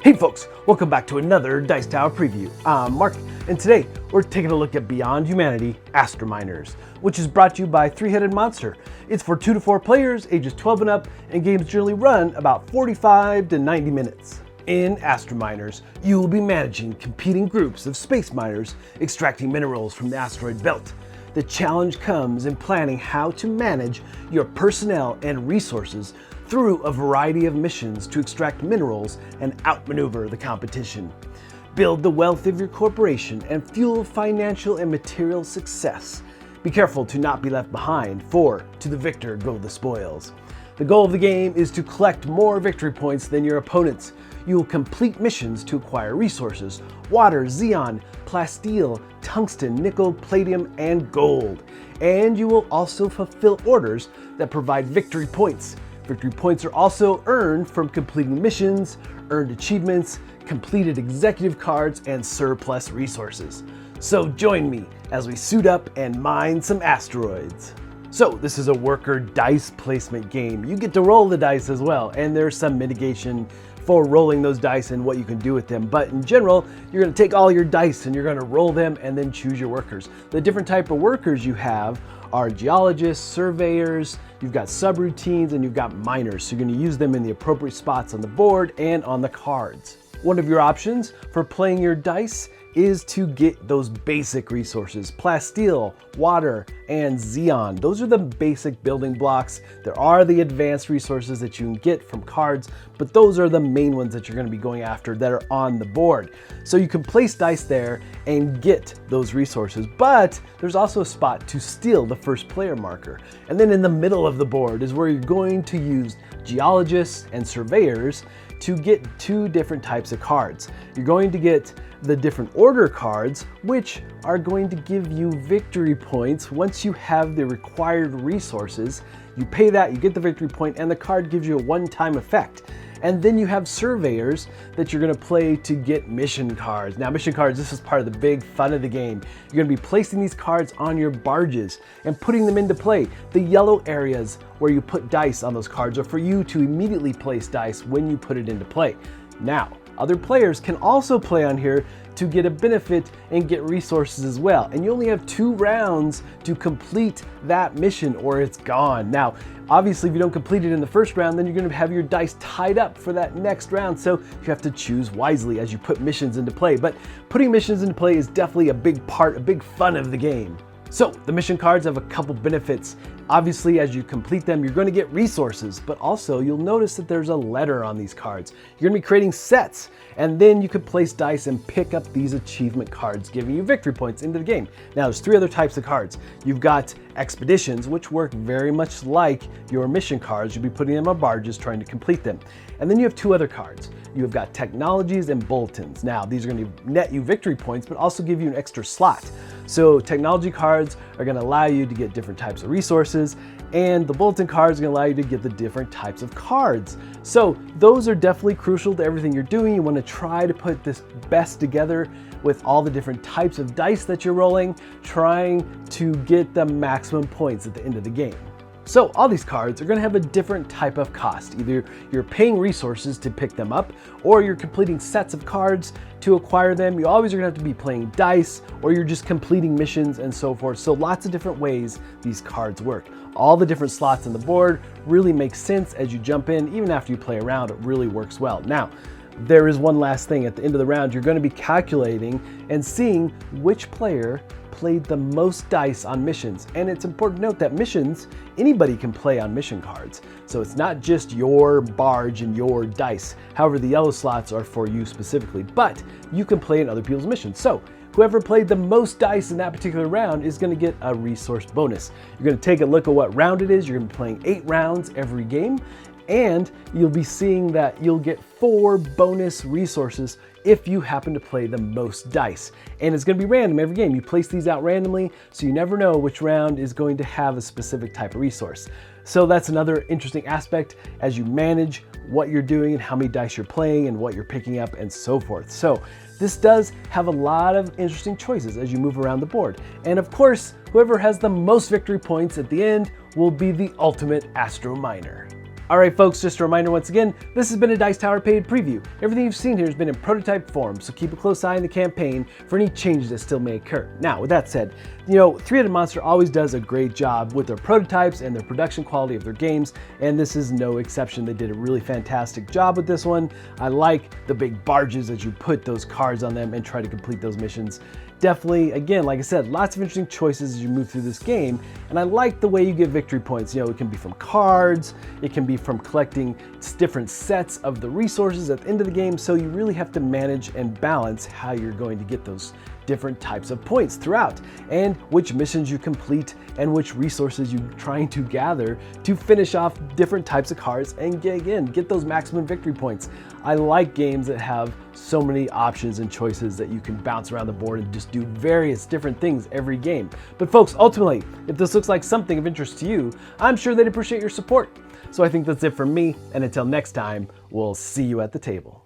Hey folks, welcome back to another Dice Tower preview. I'm Mark, and today we're taking a look at Beyond Humanity, Astrominers, which is brought to you by Three-Headed Monster. It's for 2 to 4 players, ages 12 and up, and games generally run about 45 to 90 minutes. In Astrominers, you will be managing competing groups of space miners extracting minerals from the asteroid belt. The challenge comes in planning how to manage your personnel and resources through a variety of missions to extract minerals and outmaneuver the competition. Build the wealth of your corporation and fuel financial and material success. Be careful to not be left behind, for to the victor go the spoils. The goal of the game is to collect more victory points than your opponents. You will complete missions to acquire resources: water, xeon, plasteel, tungsten, nickel, palladium, and gold. And you will also fulfill orders that provide victory points. Victory points are also earned from completing missions, earned achievements, completed executive cards, and surplus resources. So join me as we suit up and mine some asteroids. So this is a worker dice placement game. You get to roll the dice as well, and there's some mitigation for rolling those dice and what you can do with them. But in general, you're going to take all your dice and you're going to roll them and then choose your workers. The different type of workers you have are geologists, surveyors, you've got subroutines, and you've got miners. So you're going to use them in the appropriate spots on the board and on the cards. One of your options for playing your dice is to get those basic resources: plasteel, water, and xeon. Those are the basic building blocks. There are the advanced resources that you can get from cards, but those are the main ones that you're going to be going after that are on the board. So you can place dice there and get those resources, but there's also a spot to steal the first player marker. And then in the middle of the board is where you're going to use geologists and surveyors to get 2 different types of cards. You're going to get the different order cards, which are going to give you victory points once you have the required resources. You pay that, you get the victory point, and the card gives you a one-time effect. And then you have surveyors that you're going to play to get mission cards. Now, mission cards, this is part of the big fun of the game. You're going to be placing these cards on your barges and putting them into play. The yellow areas where you put dice on those cards are for you to immediately place dice when you put it into play. Now, other players can also play on here to get a benefit and get resources as well. And you only have 2 rounds to complete that mission or it's gone. Now, obviously, if you don't complete it in the first round, then you're going to have your dice tied up for that next round. So you have to choose wisely as you put missions into play. But putting missions into play is definitely a big part, a big fun of the game. So the mission cards have a couple benefits. Obviously, as you complete them, you're going to get resources, but also you'll notice that there's a letter on these cards. You're going to be creating sets, and then you can place dice and pick up these achievement cards, giving you victory points into the game. Now, there's 3 other types of cards. You've got expeditions, which work very much like your mission cards. You'll be putting them on barges trying to complete them. And then you have 2 other cards. You've got technologies and bulletins. Now, these are going to net you victory points, but also give you an extra slot. So technology cards are going to allow you to get different types of resources, and the bulletin cards are going to allow you to get the different types of cards. So those are definitely crucial to everything you're doing. You want to try to put this best together with all the different types of dice that you're rolling, trying to get the maximum points at the end of the game. So all these cards are going to have a different type of cost. Either you're paying resources to pick them up, or you're completing sets of cards to acquire them. You always are going to have to be playing dice, or you're just completing missions and so forth. So lots of different ways these cards work. All the different slots on the board really make sense as you jump in. Even after you play around, it really works well. Now, there is one last thing. At the end of the round, you're going to be calculating and seeing which player played the most dice on missions. And it's important to note that missions, anybody can play on mission cards. So it's not just your barge and your dice. However, the yellow slots are for you specifically, but you can play in other people's missions. So whoever played the most dice in that particular round is going to get a resource bonus. You're going to take a look at what round it is. You're going to be playing 8 rounds every game, and you'll be seeing that you'll get 4 bonus resources if you happen to play the most dice. And it's going to be random every game. You place these out randomly, so you never know which round is going to have a specific type of resource. So that's another interesting aspect as you manage what you're doing and how many dice you're playing and what you're picking up and so forth. So this does have a lot of interesting choices as you move around the board. And of course, whoever has the most victory points at the end will be the ultimate Astrominer. Alright folks, just a reminder once again, this has been a Dice Tower paid preview. Everything you've seen here has been in prototype form, so keep a close eye on the campaign for any changes that still may occur. Now, with that said, Three-Headed Monster always does a great job with their prototypes and their production quality of their games, and this is no exception. They did a really fantastic job with this one. I like the big barges as you put those cards on them and try to complete those missions. Definitely, again, like I said, lots of interesting choices as you move through this game, and I like the way you get victory points. It can be from cards, it can be from collecting different sets of the resources at the end of the game, so you really have to manage and balance how you're going to get those different types of points throughout, and which missions you complete and which resources you're trying to gather to finish off different types of cards and get those maximum victory points. I like games that have so many options and choices that you can bounce around the board and just do various different things every game. But folks, ultimately, if this looks like something of interest to you, I'm sure they'd appreciate your support. So I think that's it from me, and until next time, we'll see you at the table.